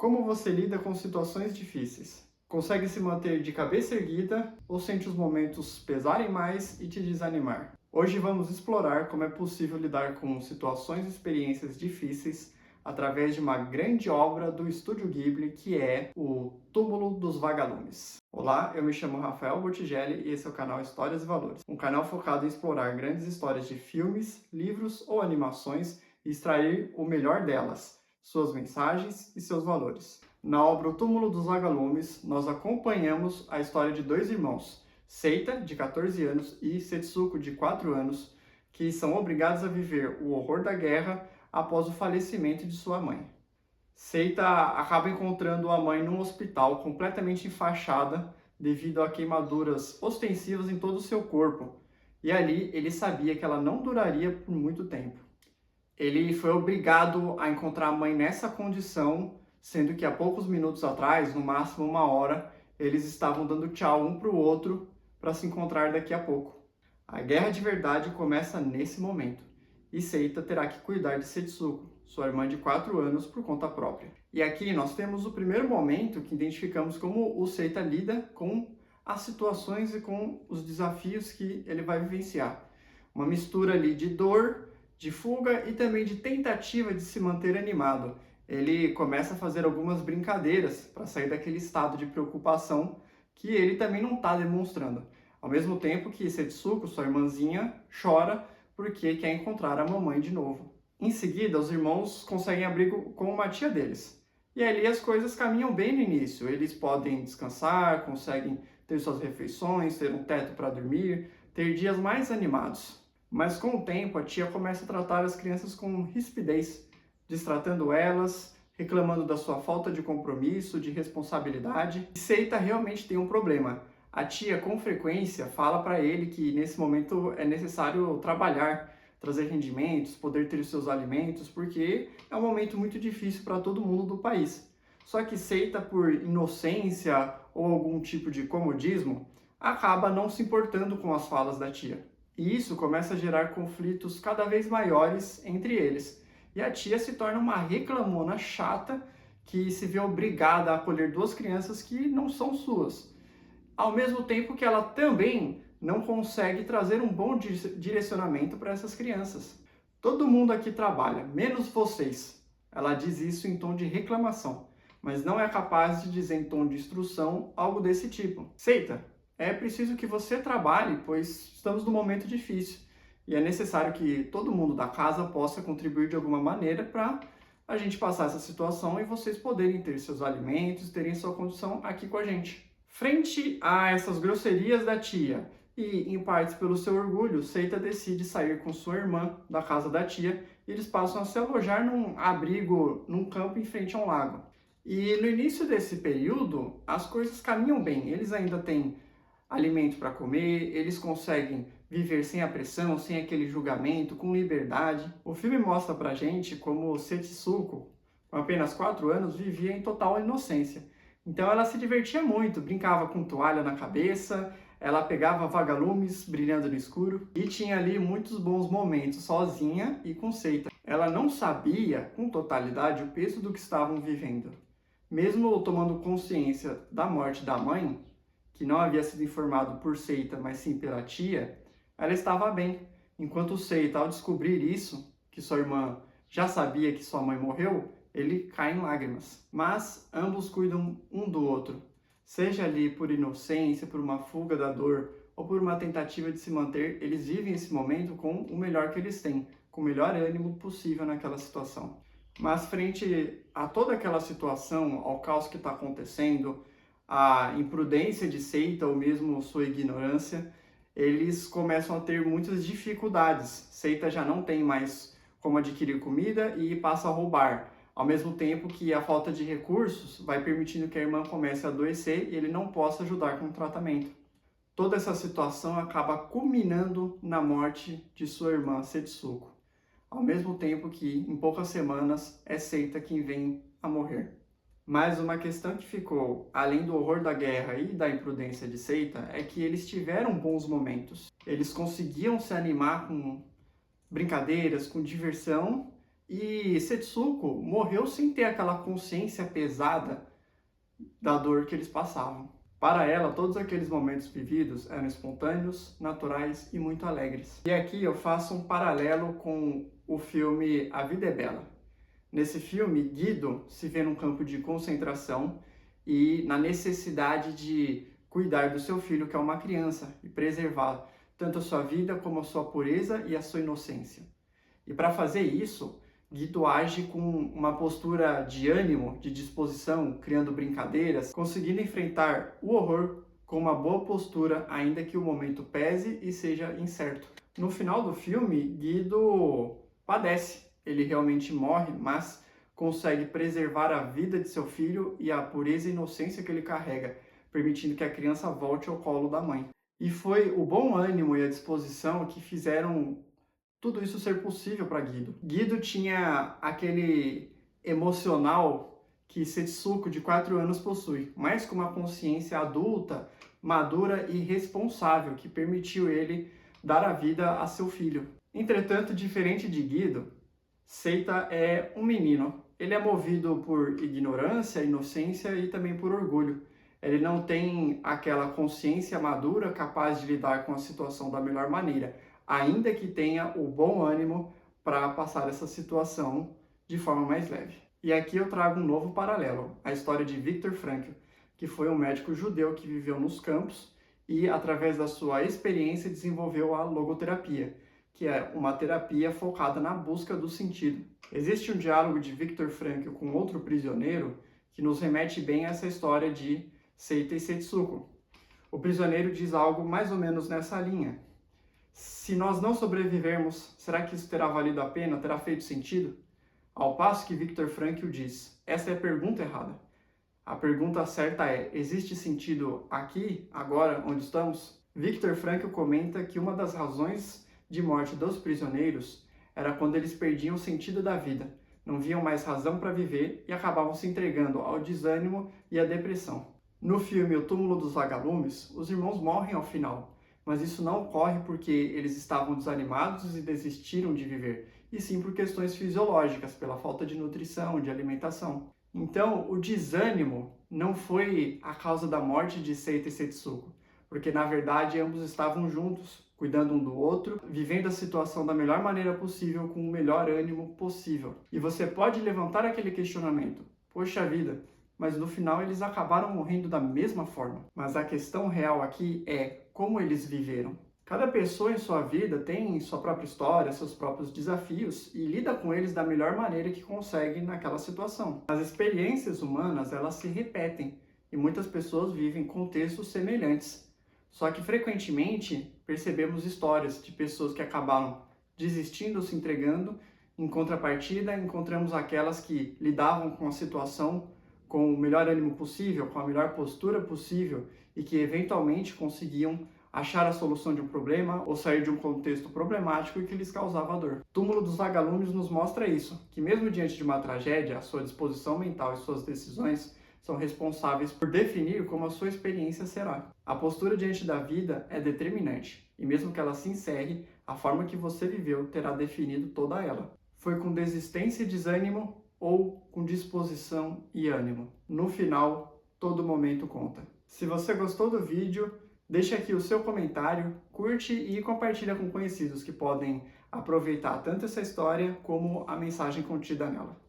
Como você lida com situações difíceis? Consegue se manter de cabeça erguida ou sente os momentos pesarem mais e te desanimar? Hoje vamos explorar como é possível lidar com situações e experiências difíceis através de uma grande obra do Estúdio Ghibli, que é o Túmulo dos Vagalumes. Olá, eu me chamo Rafael Bottigelli e esse é o canal Histórias e Valores, um canal focado em explorar grandes histórias de filmes, livros ou animações e extrair o melhor delas, suas mensagens e seus valores. Na obra O Túmulo dos Vagalumes, nós acompanhamos a história de dois irmãos, Seita, de 14 anos, e Setsuko, de 4 anos, que são obrigados a viver o horror da guerra após o falecimento de sua mãe. Seita acaba encontrando a mãe num hospital completamente enfaixada devido a queimaduras ostensivas em todo o seu corpo, e ali ele sabia que ela não duraria por muito tempo. Ele foi obrigado a encontrar a mãe nessa condição, sendo que há poucos minutos atrás, no máximo uma hora, eles estavam dando tchau um para o outro para se encontrar daqui a pouco. A guerra de verdade começa nesse momento, e Seita terá que cuidar de Setsuko, sua irmã de 4 anos, por conta própria. E aqui nós temos o primeiro momento que identificamos como o Seita lida com as situações e com os desafios que ele vai vivenciar. Uma mistura ali de dor, de fuga e também de tentativa de se manter animado. Ele começa a fazer algumas brincadeiras para sair daquele estado de preocupação que ele também não está demonstrando. Ao mesmo tempo que Setsuko, sua irmãzinha, chora porque quer encontrar a mamãe de novo. Em seguida, os irmãos conseguem abrigo com uma tia deles. E ali as coisas caminham bem no início. Eles podem descansar, conseguem ter suas refeições, ter um teto para dormir, ter dias mais animados. Mas com o tempo, a tia começa a tratar as crianças com rispidez, destratando elas, reclamando da sua falta de compromisso, de responsabilidade. E Seita realmente tem um problema. A tia, com frequência, fala para ele que nesse momento é necessário trabalhar, trazer rendimentos, poder ter os seus alimentos, porque é um momento muito difícil para todo mundo do país. Só que Seita, por inocência ou algum tipo de comodismo, acaba não se importando com as falas da tia. E isso começa a gerar conflitos cada vez maiores entre eles. E a tia se torna uma reclamona chata que se vê obrigada a acolher duas crianças que não são suas. Ao mesmo tempo que ela também não consegue trazer um bom direcionamento para essas crianças. Todo mundo aqui trabalha, menos vocês. Ela diz isso em tom de reclamação, mas não é capaz de dizer em tom de instrução algo desse tipo. Seita, é preciso que você trabalhe, pois estamos num momento difícil e é necessário que todo mundo da casa possa contribuir de alguma maneira para a gente passar essa situação e vocês poderem ter seus alimentos, terem sua condição aqui com a gente. Frente a essas grosserias da tia e, em partes pelo seu orgulho, Seita decide sair com sua irmã da casa da tia e eles passam a se alojar num abrigo, num campo em frente a um lago. E no início desse período, as coisas caminham bem. Eles ainda têm alimento para comer, eles conseguem viver sem a pressão, sem aquele julgamento, com liberdade. O filme mostra pra gente como Setsuko, com apenas 4 anos, vivia em total inocência. Então ela se divertia muito, brincava com toalha na cabeça, ela pegava vagalumes brilhando no escuro e tinha ali muitos bons momentos sozinha e com Seita. Ela não sabia com totalidade o peso do que estavam vivendo. Mesmo tomando consciência da morte da mãe, que não havia sido informado por Seita, mas sim pela tia, ela estava bem. Enquanto Seita, ao descobrir isso, que sua irmã já sabia que sua mãe morreu, ele cai em lágrimas. Mas ambos cuidam um do outro, seja ali por inocência, por uma fuga da dor ou por uma tentativa de se manter, eles vivem esse momento com o melhor que eles têm, com o melhor ânimo possível naquela situação. Mas frente a toda aquela situação, ao caos que está acontecendo, a imprudência de Seita ou mesmo sua ignorância, eles começam a ter muitas dificuldades. Seita já não tem mais como adquirir comida e passa a roubar. Ao mesmo tempo que a falta de recursos vai permitindo que a irmã comece a adoecer e ele não possa ajudar com o tratamento. Toda essa situação acaba culminando na morte de sua irmã Setsuko. Ao mesmo tempo que, em poucas semanas, é Seita quem vem a morrer. Mas uma questão que ficou, além do horror da guerra e da imprudência de Seita, é que eles tiveram bons momentos. Eles conseguiam se animar com brincadeiras, com diversão, E Setsuko morreu sem ter aquela consciência pesada da dor que eles passavam. Para ela, todos aqueles momentos vividos eram espontâneos, naturais e muito alegres. E aqui eu faço um paralelo com o filme A Vida é Bela. Nesse filme, Guido se vê num campo de concentração e na necessidade de cuidar do seu filho, que é uma criança, e preservar tanto a sua vida como a sua pureza e a sua inocência. E para fazer isso, Guido age com uma postura de ânimo, de disposição, criando brincadeiras, conseguindo enfrentar o horror com uma boa postura, ainda que o momento pese e seja incerto. No final do filme, Guido padece. Ele realmente morre, mas consegue preservar a vida de seu filho e a pureza e inocência que ele carrega, permitindo que a criança volte ao colo da mãe. E foi o bom ânimo e a disposição que fizeram tudo isso ser possível para Guido. Guido tinha aquele emocional que Setsuko, de 4 anos, possui, mas com uma consciência adulta, madura e responsável, que permitiu ele dar a vida a seu filho. Entretanto, diferente de Guido, Seita é um menino. Ele é movido por ignorância, inocência e também por orgulho. Ele não tem aquela consciência madura capaz de lidar com a situação da melhor maneira, ainda que tenha o bom ânimo para passar essa situação de forma mais leve. E aqui eu trago um novo paralelo, a história de Viktor Frankl, que foi um médico judeu que viveu nos campos e, através da sua experiência, desenvolveu a logoterapia, que é uma terapia focada na busca do sentido. Existe um diálogo de Viktor Frankl com outro prisioneiro que nos remete bem a essa história de Seita e Setsuko. O prisioneiro diz algo mais ou menos nessa linha. Se nós não sobrevivermos, será que isso terá valido a pena? Terá feito sentido? Ao passo que Viktor Frankl diz, essa é a pergunta errada. A pergunta certa é, existe sentido aqui, agora, onde estamos? Viktor Frankl comenta que uma das razões de morte dos prisioneiros era quando eles perdiam o sentido da vida, não viam mais razão para viver e acabavam se entregando ao desânimo e à depressão. No filme O Túmulo dos Vagalumes, os irmãos morrem ao final, mas isso não ocorre porque eles estavam desanimados e desistiram de viver, e sim por questões fisiológicas, pela falta de nutrição, de alimentação. Então, o desânimo não foi a causa da morte de Seita e Setsuko, porque na verdade ambos estavam juntos, cuidando um do outro, vivendo a situação da melhor maneira possível, com o melhor ânimo possível. E você pode levantar aquele questionamento, poxa vida, mas no final eles acabaram morrendo da mesma forma. Mas a questão real aqui é como eles viveram. Cada pessoa em sua vida tem sua própria história, seus próprios desafios e lida com eles da melhor maneira que consegue naquela situação. As experiências humanas, elas se repetem e muitas pessoas vivem contextos semelhantes. Só que frequentemente percebemos histórias de pessoas que acabaram desistindo ou se entregando. Em contrapartida, encontramos aquelas que lidavam com a situação com o melhor ânimo possível, com a melhor postura possível e que eventualmente conseguiam achar a solução de um problema ou sair de um contexto problemático e que lhes causava dor. Túmulo dos Vagalumes nos mostra isso, que mesmo diante de uma tragédia, a sua disposição mental e suas decisões são responsáveis por definir como a sua experiência será. A postura diante da vida é determinante, e mesmo que ela se encerre, a forma que você viveu terá definido toda ela. Foi com desistência e desânimo ou com disposição e ânimo. No final, todo momento conta. Se você gostou do vídeo, deixe aqui o seu comentário, curte e compartilha com conhecidos que podem aproveitar tanto essa história como a mensagem contida nela.